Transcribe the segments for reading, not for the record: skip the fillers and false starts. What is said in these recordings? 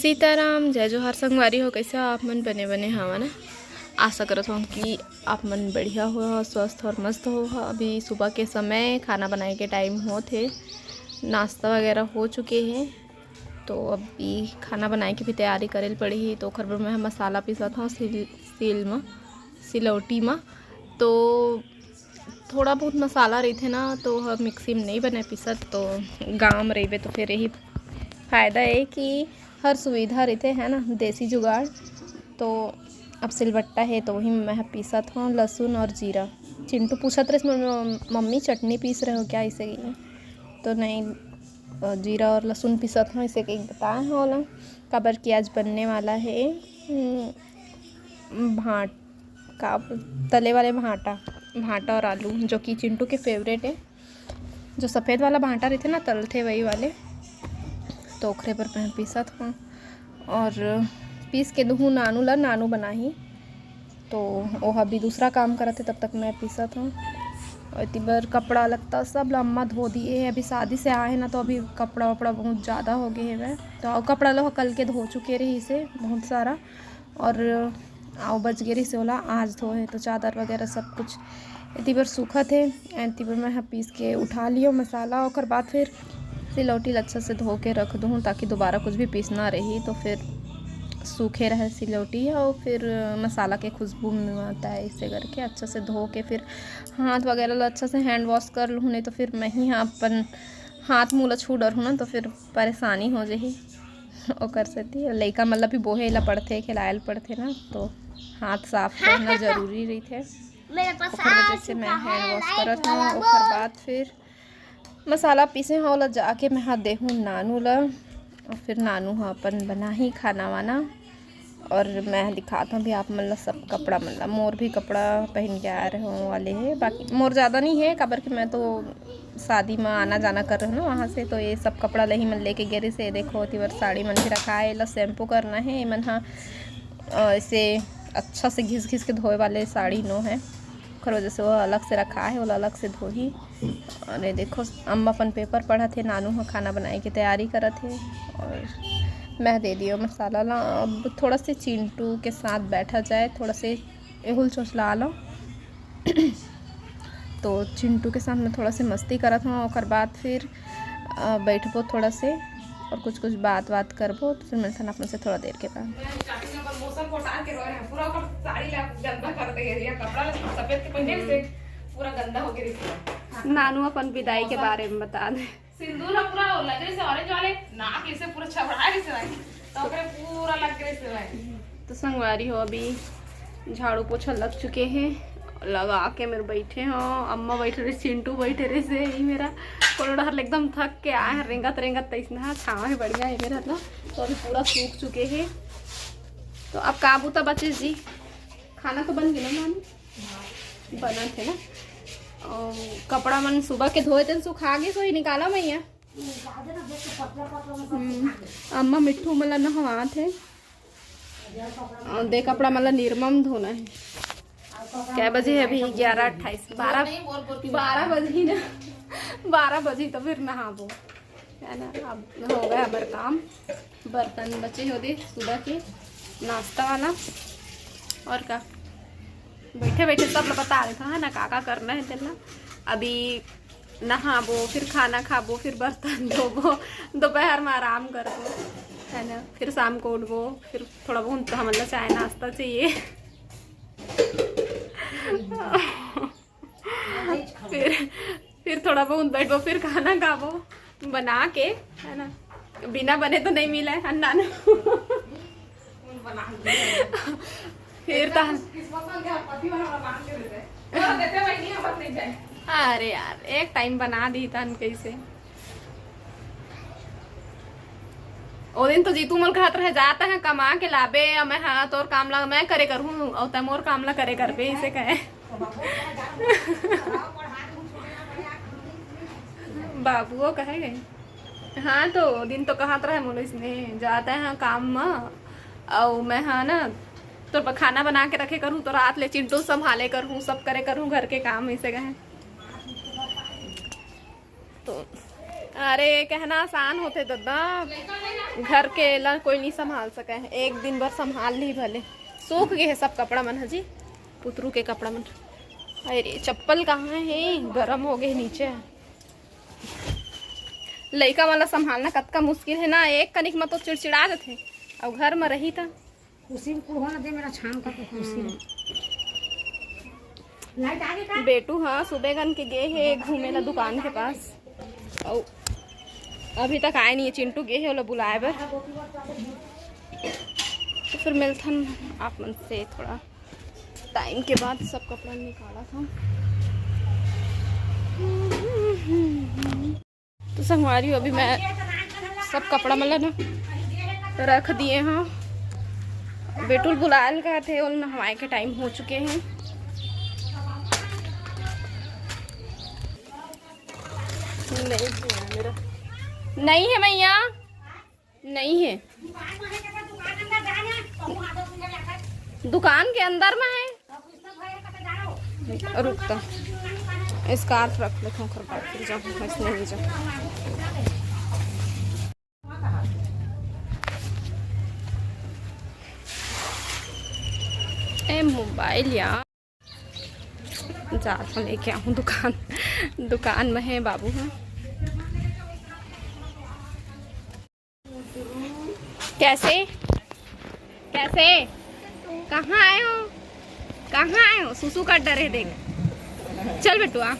सीताराम जय जोहार संगवारी हो। कैसे आप मन बने हवा ना। आशा करत हूँ कि आप मन बढ़िया हो, स्वस्थ और मस्त हो। अभी सुबह के समय खाना बनाए के टाइम हो थे, नाश्ता वगैरह हो चुके हैं। तो अभी खाना बनाए की भी तैयारी करे पड़ी। तो ओखर बर मैं मसाला पीसत हूँ सिलौटी में। तो थोड़ा बहुत मसाला रहते ना तो मिक्सी में नहीं बने पीसत। तो गाँव में रहे तो फिर यही फ़ायदा है कि हर सुविधा रहते है ना, देसी जुगाड़। तो अब सिलबट्टा है तो वही मैं पीसत हूँ लहसुन और जीरा। चिंटू पूछत रहे मम्मी चटनी पीस रहे हो क्या, इसे तो नहीं जीरा और लहसुन पीसत हूँ। इसे कहीं बताया हो ना कबर की आज बनने वाला है भाट का तले वाले भाटा और आलू, जो कि चिंटू के फेवरेट है। जो सफ़ेद वाला भाटा रहते ना तलते वही वाले, तो ओखरे पर मैं पीसत हूँ। और पीस के दूँ नानू बना ही। तो वो अभी दूसरा काम करते तब तक मैं पीसत हूँ। और इतनी बार कपड़ा लगता सब अम्मा धो दिए है। अभी शादी से आए हैं ना तो अभी कपड़ा वपड़ा बहुत ज़्यादा हो गए है वह। तो कपड़ा लो कल के धो चुके रही से बहुत सारा, और आओ बच गए रही से बोला आज धोए। तो चादर वगैरह सब कुछ इतनी बार सूखा थे। इतनी बार मैं पीस के उठा लियो मसाला। और बाद फिर सिलौटी अच्छा से धो के रख दूँ ताकि दोबारा कुछ भी पीसना रही तो फिर सूखे रहे सिलौटी। और फिर मसाला के खुशबू में आता है। इसे करके अच्छा से धो के फिर हाथ वगैरह अच्छा से हैंड वॉश कर लूँ, नहीं तो फिर मैं ही अपन हाथ मुँह ला छू डर हूँ ना तो फिर परेशानी हो जाही। और कर सकती लड़का मतलब भी बोहे ला पड़ते खिलायल पड़ते ना, तो हाथ साफ करना ज़रूरी रही थे। वजह से मैं हैंड वॉश करत हूँ। और बाद फिर मसाला पीसे हाँ ला जाके मैं हाथ देहूँ नानू ला। और फिर नानू हाँ अपन बना ही खाना वाना। और मैं दिखाता हूँ भी आप मतलब सब कपड़ा मतलब मोर भी कपड़ा पहन के आ रहे हो वाले हैं। बाकी मोर ज़्यादा नहीं है कबर के मैं तो शादी में आना जाना कर रही हूँ ना वहाँ से। तो ये सब कपड़ा लही मन लेके गेरे से देखो तीवर साड़ी मन भी रखा है। ला शैम्पू करना है मन हाँ इसे अच्छा से घिस के धोए वाले साड़ी नो है। खर वजह से वो अलग से रखा है, वो अलग से धो ही। और ये देखो अम्मा अपन पेपर पढ़ा थे, नानू हाँ खाना बनाए की तैयारी करा थे। और मैं दे दिया मसाला ला। अब थोड़ा से चिंटू के साथ बैठा जाए, थोड़ा से एहुल चोचला लो। तो चिंटू के साथ मैं थोड़ा से मस्ती करत हूँ। और बाद फिर बैठबो थोड़ा से और कुछ बात करबो। तो फिर मिलता अपन से थोड़ा देर के बाद। नानू अपन विदाई के बारे में बता दे। सिंदूर पूरा लग रही से ऑरेंज वाले नाक ऐसे पूरा छबड़ा रही से तो ओकरे पूरा लग रही से। तो संगवारी हो अभी झाड़ू पोछा लग चुके हैं, लगा के मेरे बैठे हो। अम्मा बैठे रहे, चिंटू बैठे रहे से ही मेरा कोलोडर एकदम थक के आए हैं। रेंगत तैसना छाँव है बढ़िया है मेरा ना। तो अभी पूरा सूख चुके हैं। तो अब काबू तो बचे जी, खाना तो बन गया ना नानी बना थे ना। और कपड़ा मन सुबह के धोए थे सुखा गए, सोई निकाला मैया। अम्मा मिट्टू मतलब नहवा थे। दे कपड़ा मतलब निर्मम धोना है। क्या बजे है अभी 11:28 12 बजे ना 12 बजे तो फिर नहाबो है ना। अब हो गया हमारा काम, बर्तन बचे हो दे सुबह के नाश्ता वाला। और क्या बैठे सब लोग बता देता है ना का करना है तेना। अभी नहाबो, फिर खाना खाबो, फिर बर्तन धोबो, दोपहर में आराम करबो है ना। फिर शाम को उठबो, फिर थोड़ा बहुत तो हमारा चाय नाश्ता चाहिए। फिर थोड़ा बहुत बैठबो, फिर खाना खाबो बना के है ना। बिना बने तो नहीं मिला है ना फिर अरे यार एक टाइम बना दी था कैसे। ओ दिन तो जीतू मोल खात रह जाता है कमा के लाबे। मैं हाँ तोर काम ला मैं करे करूँ और तय मोर काम ला करे करबे इसे कहे। बाबुओ कहे गए हाँ। तो दिन तो कहत रहे मोल इसने जाता है काम में। और मैं हाँ ना तो खाना बना के रखे करूँ तो रात ले चिंटू संभाले करूँ, सब करे करूँ घर के काम इसे कहे। तो अरे कहना आसान होते दादा। घर के ला कोई नहीं संभाल सके है, एक दिन भर संभाल ली भले। सूख गए है सब कपड़ा मन हजी, पुतरू के कपड़ा मन। अरे चप्पल कहाँ है, गरम हो गए नीचे। लड़का वाला संभालना कतका मुश्किल है ना, एक कनिक में तो चिड़चिड़ा देते और घर में रही था उसी को होना दे मेरा छान का कुर्सी। लाइट आगे का बेटू हाँ सुबह गन के गए है घूमे ला दुकान के पास और अभी तक आए नहीं है। चिंटू गए है वो बुलाए बर, तो फिर मिलथन आप मन से थोड़ा टाइम के बाद। सब कपड़ा निकाला था तो संगवारी अभी मैं सब कपड़ा मतलब ना रख दिए हाँ। बेटुल बुलाल का थे और नहवाए के टाइम हो चुके हैं। नहीं है मेरा, नहीं है भैया, नहीं है। दुकान के अंदर में है, रुकता स्कार्फ रख लेता हूँ फिर जाऊँ इसमें नहीं जाऊँ। ए मोबाइल यार, जाता लेके आऊँ दुकान में है बाबू है। कैसे कैसे कहाँ आए हो, कहाँ आए हो? सुसु का डर है देख। चल बेटू आ,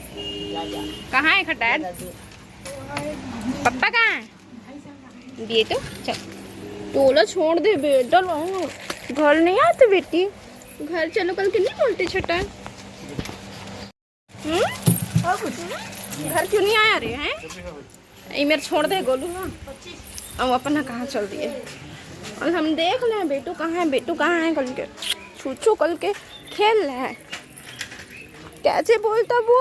कहाँ है खटार? पप्पा कहाँ है? दिए तो चल, टोला छोड़ दे बेटा। घर नहीं आते बेटी, घर चलो कल के नहीं बोलते छटा। घर क्यों नहीं आया रे हैं? मेरे छोड़ दे गोलू हाँ, अब अपना कहाँ चल दिए और हम देख लें बेटू कहाँ है, बेटू कहाँ है? कल के छूछू कल के खेल रहे हैं। कैसे बोलता वो,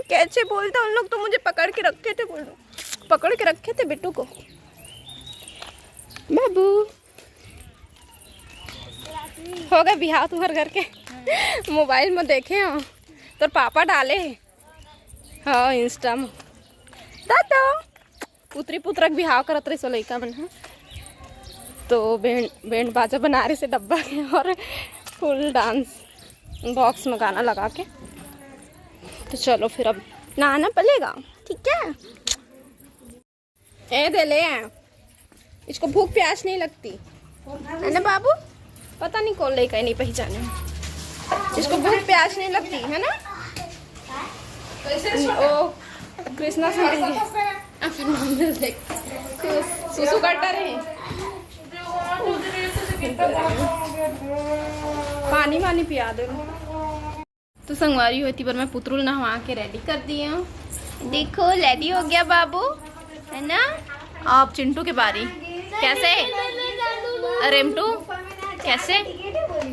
कैसे बोलता? उन लोग तो मुझे पकड़ के रखे थे, बोलो पकड़ के रखे थे बेटू को। बाबू हो गए बिहार तुम्हारे घर के? मोबाइल में देखे हो तो पापा डाले हाँ इंस्टा में। दादा पुत्री पुत्रक बिहाव करत रही सो लड़का मन है, तो बैंड बाजा बना रहे से डब्बा के और फुल डांस बॉक्स में गाना लगा के। तो चलो फिर अब नहाना पड़ेगा, ठीक है? ए दे ले, इसको भूख प्यास नहीं लगती है ना बाबू? पता नहीं कौन लेकर नहीं पहचाने, इसको भूख प्यास नहीं लगती है ना? ओ कृष्णा सुसु कटर है, पानी वानी पिया दो। तो संगवारी होती पर मैं पुतरुल नहवा के रेडी कर दिए हूँ। देखो रेडी हो गया बाबू है ना। आप चिंटू के बारी कैसे? रेमटू कैसे?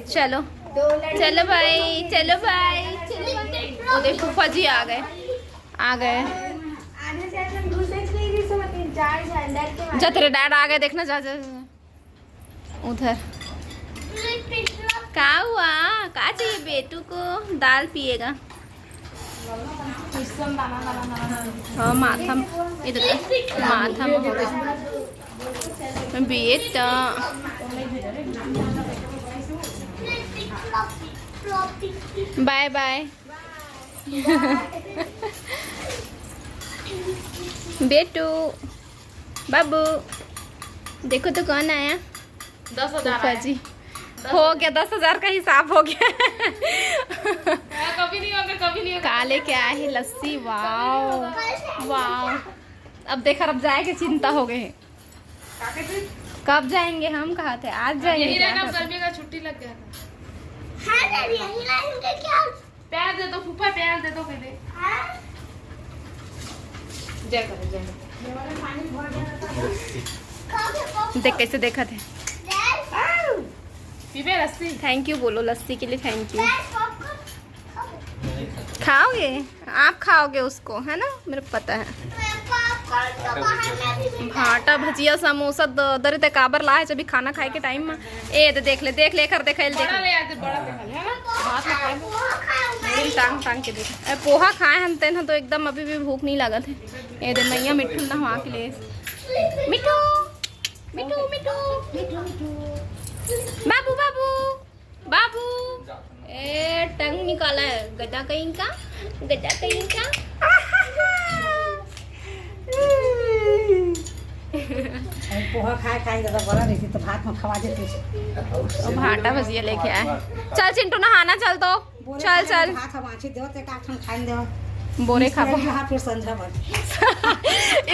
चलो चलो भाई, चलो भाई, चलो भाई। ओ देख फूफा जी आ गए, आ गए। जा तेरे डैड आ गए, देखना जा जा उधर। क्या हुआ? क्या चाहिए बेटू को? दाल पिएगा? हाँ माथा इधर माथा में हो गया बेटा। बाय बाय बेटू बाबू। देखो तो कौन आया? 10,000 जी हो गया, 10,000 का हिसाब हो गया। कभी नहीं होगा, कभी नहीं होगा। काले क्या है लस्सी, वाओ वाओ। अब देखा अब जाए के चिंता हो गए। कब जाएंगे हम? कहा थे आज जाएंगे। यही रहना, गर्मी का छुट्टी लग गया था। प्यार दे दो फूफा, प्यार दे दो दे। जय करो जय। देख कैसे देखा थे। पीबे लस्सी। थैंक यू बोलो, लस्सी के लिए थैंक यू। खाओगे आप? खाओगे उसको है ना, मेरे को पता है। भाटा भजिया समोसा दरे ते काबर लाए जब खाना खाए के टाइम में। ए देख ले कर देख बड़ा ले आते, बड़ा देखा है ना। हाथ में टांग टांग के देख। पोहा खाए हम तेन तो एकदम अभी भी भूख नहीं लगा थे। ए दे मैया मिट्टू नहवा के लिए। मिट्टू मिठू मिठू बाबू बाबू बाबू ए टंग निकाला है गधा कहीं का पोहा खाए ज्यादा बड़ा रहती तो भात में खवा देते तो भाटा भजिया लेके आए। चल चिंटू नहाना चल तो चल भात हम आछी देव ते काठन खाइन देव बोरे खाबो हाथ फिर संझा बन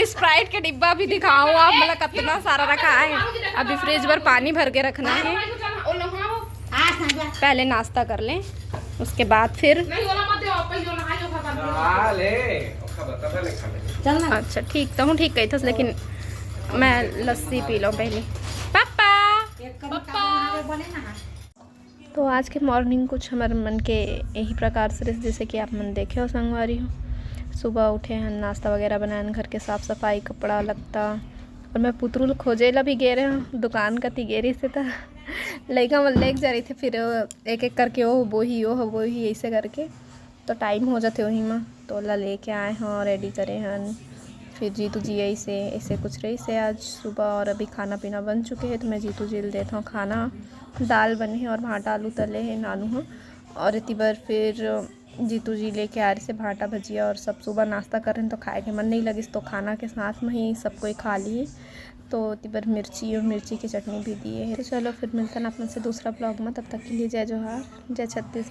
स्प्राइट के डिब्बा भी दिखाओ आप, मतलब कितना सारा रखा है। अभी फ्रिज पर पानी भर के रखना है। आज ना जा पहले नाश्ता कर लें, उसके बाद फिर नहीं वाला मत दे अपन जो नहा जो खा खा ले ओका बता पहले खा ले। चल ना अच्छा ठीक तो हूँ, ठीक कही था, लेकिन मैं लस्सी पी लो पहले। पापा एक कम काम बने ना। तो आज के मॉर्निंग कुछ हमारे मन के यही प्रकार से जैसे कि आप मन देखे हो संगवारी हो। सुबह उठे हैं, नाश्ता वगैरह बनाए, घर के साफ़ सफाई कपड़ा लगता, और मैं पुतरुल खोजे ला भी गे रहे हूँ दुकान का तिगेरी से था लड़का मन लेके जा रही थे, फिर एक एक करके वो ही ऐसे करके तो टाइम हो जाते वहीं में, तो ला लेके आए हैं रेडी करे हैं। फिर जीतू जी ऐसे कुछ रही से आज सुबह, और अभी खाना पीना बन चुके हैं, तो मैं जीतू जी देता हूँ खाना। दाल बने हैं और भाटा आलू तले हैं नानू हैं, और इतनी बार फिर जीतू जी लेके आ रही से भाटा भजिया, और सब सुबह नाश्ता कर रहे हैं तो खाए के मन नहीं लगी, तो खाना के साथ में ही सब कोई खा लिए। तो इतनी बार मिर्ची की चटनी भी दी है। तो चलो फिर मिलता है अपने से दूसरा ब्लॉग में, तब तक के लिए जय जोहार, जय छत्तीसगढ़।